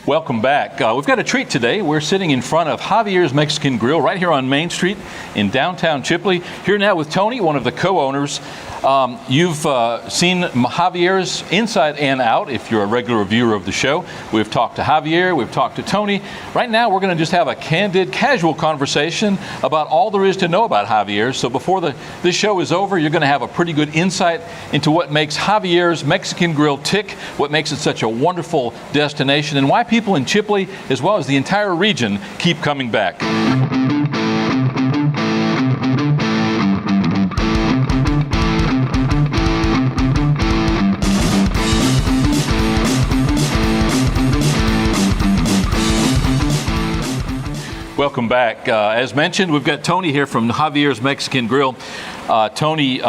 Welcome back. We've got a treat today. We're sitting in front of Javier's Mexican Grill right here on Main Street in downtown Chipley. Here now with Tony, one of the co-owners. You've seen Javier's inside and out if you're a regular viewer of the show. We've talked to Javier, we've talked to Tony. Right now we're going to just have a candid, casual conversation about all there is to know about Javier's. So before this show is over, you're going to have a pretty good insight into what makes Javier's Mexican Grill tick, what makes it such a wonderful destination, and why people in Chipley, as well as the entire region, keep coming back. Welcome back. As mentioned, we've got Tony here from Javier's Mexican Grill. Tony,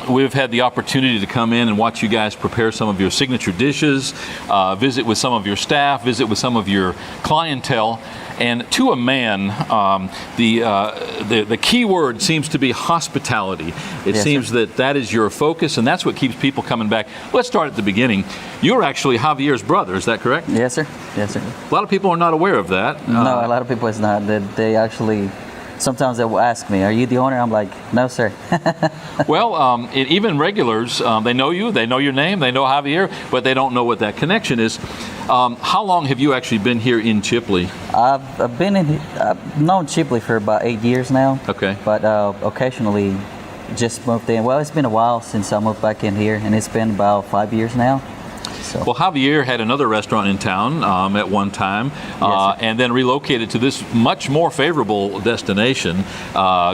we've had the opportunity to come in and watch you guys prepare some of your signature dishes, visit with some of your staff, visit with some of your clientele. And to a man, the key word seems to be hospitality. It seems that is your focus, and that's what keeps people coming back. Let's start at the beginning. You're actually Javier's brother, is that correct? Yes, sir. Yes, sir. A lot of people are not aware of that. No, a lot of people is not. They actually, sometimes they will ask me, "Are you the owner?" I'm like, "No, sir." Well, even regulars, they know you, they know your name, they know Javier, but they don't know what that connection is. How long have you actually been here in Chipley? I've known Chipley for about 8 years now. Okay. But occasionally just moved in. Well, it's been a while since I moved back in here, and it's been about 5 years now. So. Well, Javier had another restaurant in town at one time, and then relocated to this much more favorable destination.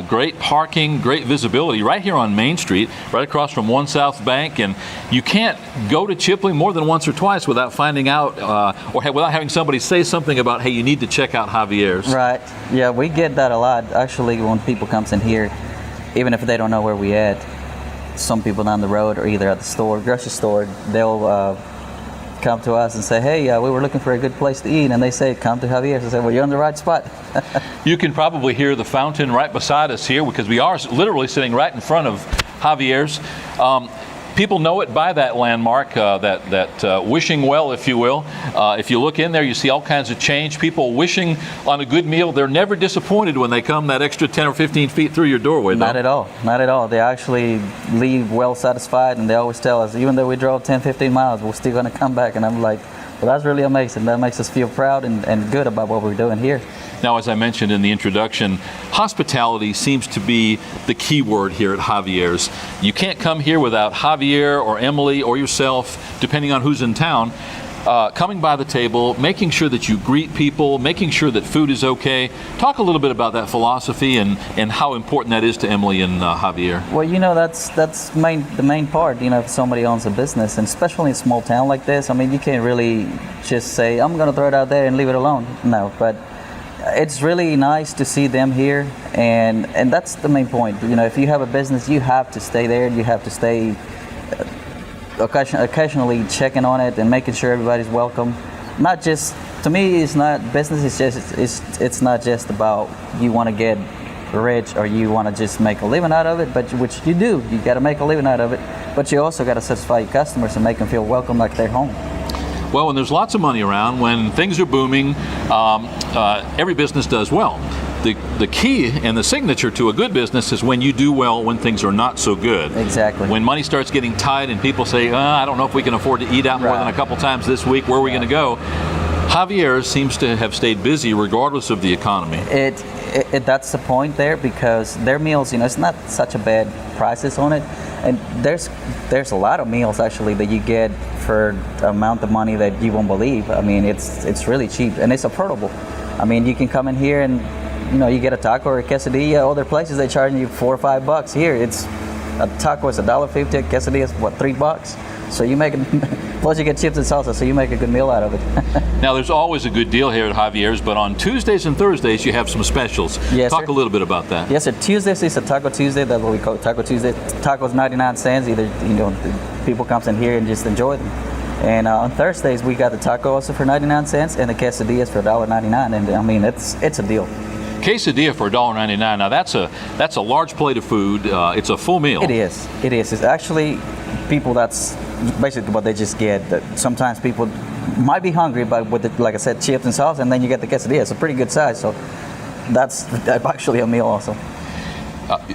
Great parking, great visibility right here on Main Street, right across from One South Bank. And you can't go to Chipley more than once or twice without finding out or without having somebody say something about, hey, you need to check out Javier's. Right. Yeah, we get that a lot. Actually, when people comes in here, even if they don't know where we at, some people down the road or either at the store, grocery store, they'll come to us and say, hey, we were looking for a good place to eat, and they say, come to Javier's. I say, well, you're on the right spot. You can probably hear the fountain right beside us here because we are literally sitting right in front of Javier's. People know it by that landmark, that wishing well, if you will. If you look in there, you see all kinds of change. People wishing on a good meal. They're never disappointed when they come that extra 10 or 15 feet through your doorway, though. Not at all. Not at all. They actually leave well satisfied, and they always tell us, even though we drove 10, 15 miles, we're still going to come back. And I'm like, well, that's really amazing. That makes us feel proud and good about what we're doing here. Now, as I mentioned in the introduction, hospitality seems to be the key word here at Javier's. You can't come here without Javier or Emily or yourself, depending on who's in town, coming by the table, making sure that you greet people, making sure that food is okay. Talk a little bit about that philosophy and how important that is to Emily and Javier. Well, you know, that's the main part, you know, if somebody owns a business, and especially in a small town like this, I mean, you can't really just say, I'm going to throw it out there and leave it alone. No, but it's really nice to see them here, and that's the main point. You know, if you have a business, you have to stay there. You have to stay occasionally checking on it and making sure everybody's welcome. Not just, to me, it's not business. It's not just about you want to get rich or you want to just make a living out of it, but which you do. You got to make a living out of it, but you also got to satisfy your customers and make them feel welcome like they're home. Well, when there's lots of money around, when things are booming, every business does well. The key and the signature to a good business is when you do well when things are not so good. Exactly. When money starts getting tight and people say, I don't know if we can afford to eat out more than a couple times this week, where are we going to go? Javier seems to have stayed busy regardless of the economy. That's the point there, because their meals, you know, it's not such a bad prices on it. And there's a lot of meals actually that you get for the amount of money that you won't believe. I mean, it's really cheap and it's affordable. I mean, you can come in here and, you know, you get a taco or a quesadilla. Other places they charge you $4 or $5. Here, it's a taco is $1.50. A quesadilla is what, $3? So you make it, plus you get chips and salsa, so you make a good meal out of it. Now, there's always a good deal here at Javier's, but on Tuesdays and Thursdays, you have some specials. Yes, Talk sir. a little bit about that. Yes, sir. Tuesdays is a Taco Tuesday. That's what we call it, Taco Tuesday. Tacos 99 cents. Either, you know, people comes in here and just enjoy them. And on Thursdays, we got the taco also for 99 cents and the quesadillas for $1.99. And I mean, it's a deal. Quesadilla for $1.99. Now that's a large plate of food. It's a full meal. It is. It's actually people, that's basically what they just get. That sometimes people might be hungry, but with the, like I said, chips and sauce, and then you get the quesadilla. It's a pretty good size, so that's actually a meal also.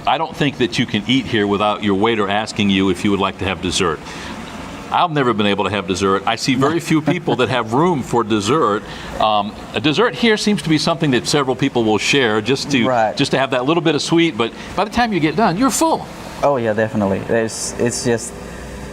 I don't think that you can eat here without your waiter asking you if you would like to have dessert. I've never been able to have dessert. I see very few people that have room for dessert. A dessert here seems to be something that several people will share just to have that little bit of sweet. But by the time you get done, you're full. Oh yeah, definitely. It's just,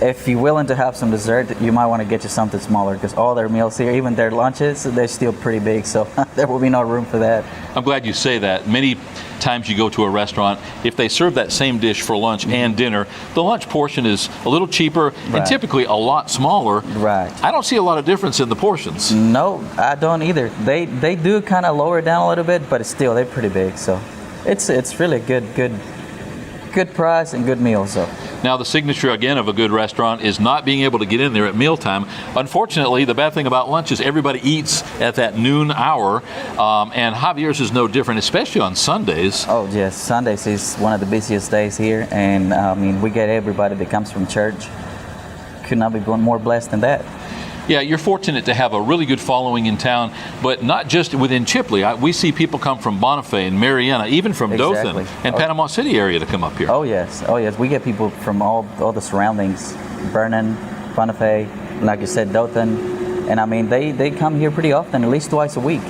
if you're willing to have some dessert, you might want to get you something smaller, because all their meals here, even their lunches, they're still pretty big. So there will be no room for that. I'm glad you say that. Many times you go to a restaurant, if they serve that same dish for lunch and dinner, the lunch portion is a little cheaper and typically a lot smaller. Right. I don't see a lot of difference in the portions. No, I don't either. They do kind of lower it down a little bit, but still they're pretty big. So it's really good price and good meal. So. Now, the signature, again, of a good restaurant is not being able to get in there at mealtime. Unfortunately, the bad thing about lunch is everybody eats at that noon hour, and Javier's is no different, especially on Sundays. Oh, yes. Sundays is one of the busiest days here, and I mean, we get everybody that comes from church. Could not be more blessed than that. Yeah, you're fortunate to have a really good following in town, but not just within Chipley. We see people come from Bonifay and Mariana, even from Dothan and Panama City area to come up here. Oh yes. We get people from all the surroundings, Vernon, Bonifay, like you said, Dothan, and I mean they come here pretty often, at least twice a week.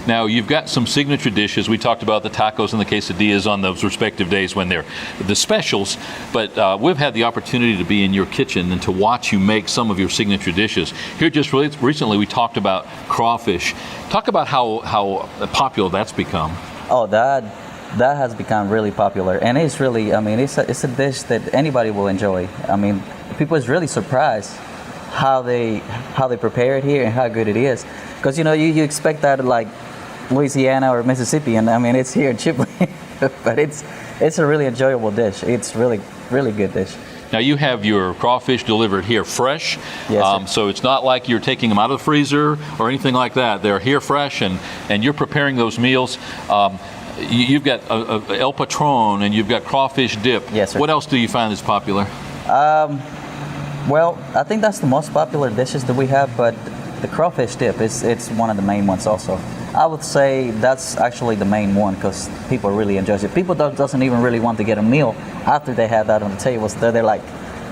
Now, you've got some signature dishes. We talked about the tacos and the quesadillas on those respective days when they're the specials, but we've had the opportunity to be in your kitchen and to watch you make some of your signature dishes. Here just recently we talked about crawfish. Talk about how popular that's become. Oh, that has become really popular, and it's really, I mean, it's a dish that anybody will enjoy. I mean, people is really surprised how they prepare it here and how good it is. Because you expect that like Louisiana or Mississippi, and I mean it's here in Chipley, but it's a really enjoyable dish. It's really good dish. Now, you have your crawfish delivered here fresh, yes, so it's not like you're taking them out of the freezer or anything like that. They're here fresh, and you're preparing those meals. You've got El Patron, and you've got crawfish dip. Yes, sir. What else do you find is popular? Well, I think that's the most popular dishes that we have, but the crawfish dip it's one of the main ones also. I would say that's actually the main one, because people really enjoy it. People doesn't even really want to get a meal after they have that on the table. So they're like,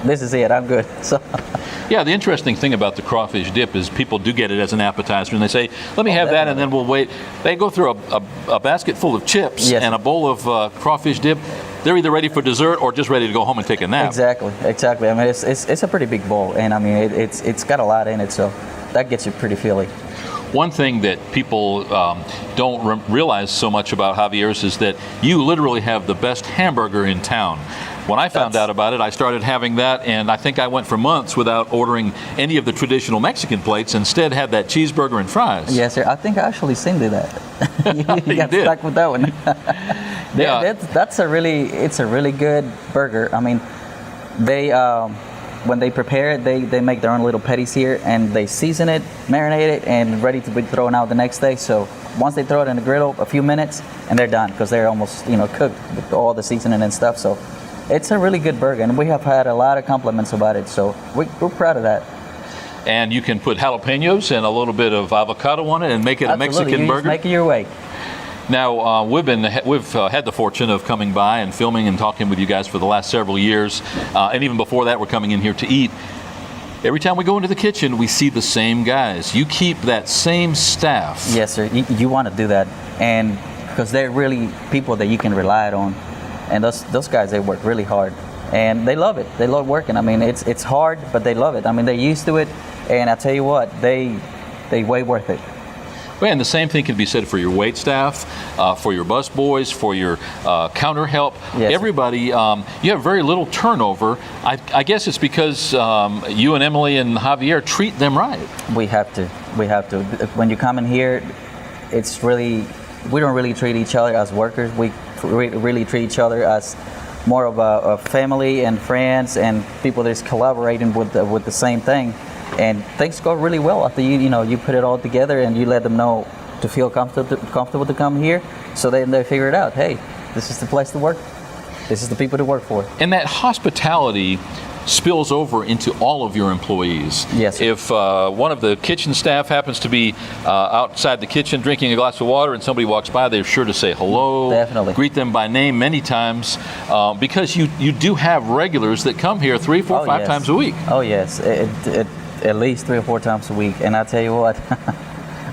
this is it, I'm good. So. Yeah, the interesting thing about the crawfish dip is people do get it as an appetizer, and they say, let me have that, and then we'll wait. They go through a basket full of chips and a bowl of crawfish dip. They're either ready for dessert or just ready to go home and take a nap. Exactly. I mean, it's a pretty big bowl, and I mean, it's got a lot in it, so that gets you pretty filly. One thing that people don't realize so much about Javier's is that you literally have the best hamburger in town. When I found out about it, I started having that, and I think I went for months without ordering any of the traditional Mexican plates. Instead, had that cheeseburger and fries. Yes, sir. I think I actually seen that. you got did. stuck with that one. Yeah. It's a really good burger. I mean, they when they prepare it, they make their own little patties here, and they season it, marinate it, and ready to be thrown out the next day. So once they throw it in the griddle, a few minutes, and they're done, because they're almost cooked with all the seasoning and stuff. So it's a really good burger, and we have had a lot of compliments about it. So we're proud of that. And you can put jalapenos and a little bit of avocado on it and make it a Mexican burger. Make it your way. Now, we've had the fortune of coming by and filming and talking with you guys for the last several years, and even before that, we're coming in here to eat. Every time we go into the kitchen, we see the same guys. You keep that same staff. Yes, sir. You want to do that, and because they're really people that you can rely on, and those guys, they work really hard, and they love it. They love working. I mean, it's hard, but they love it. I mean, they're used to it, and I tell you what, they way worth it. And the same thing can be said for your wait staff, for your bus boys, for your counter help. Yes, everybody, you have very little turnover. I guess it's because you and Emily and Javier treat them right. We have to. When you come in here, we don't really treat each other as workers. We really treat each other as more of a family and friends and people that's collaborating with the same thing. And things go really well after you put it all together and you let them know to feel comfortable to come here. So then they figure it out. Hey, this is the place to work. this is the people to work for. And that hospitality spills over into all of your employees. Yes, sir. If one of the kitchen staff happens to be outside the kitchen drinking a glass of water and somebody walks by, they're sure to say hello. Definitely. Greet them by name many times, because you do have regulars that come here 3, 4, 5 yes. times a week. Oh yes, at least 3 or 4 times a week. And I tell you what,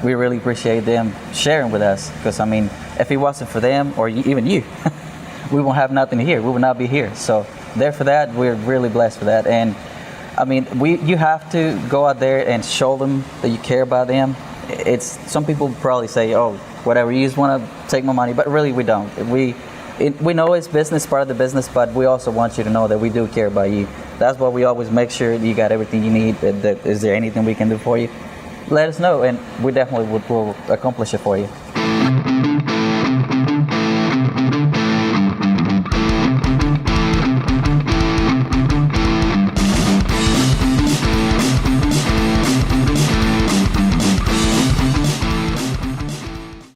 we really appreciate them sharing with us, because I mean, if it wasn't for them or even you, we won't have nothing here. We would not be here. So there for that, we're really blessed for that. And I mean, you have to go out there and show them that you care about them. It's some people probably say, oh, whatever, you just want to take my money, but really we don't. We know it's business, part of the business, but we also want you to know that we do care about you. That's why we always make sure you got everything you need. Is there anything we can do for you? Let us know, and we definitely will accomplish it for you.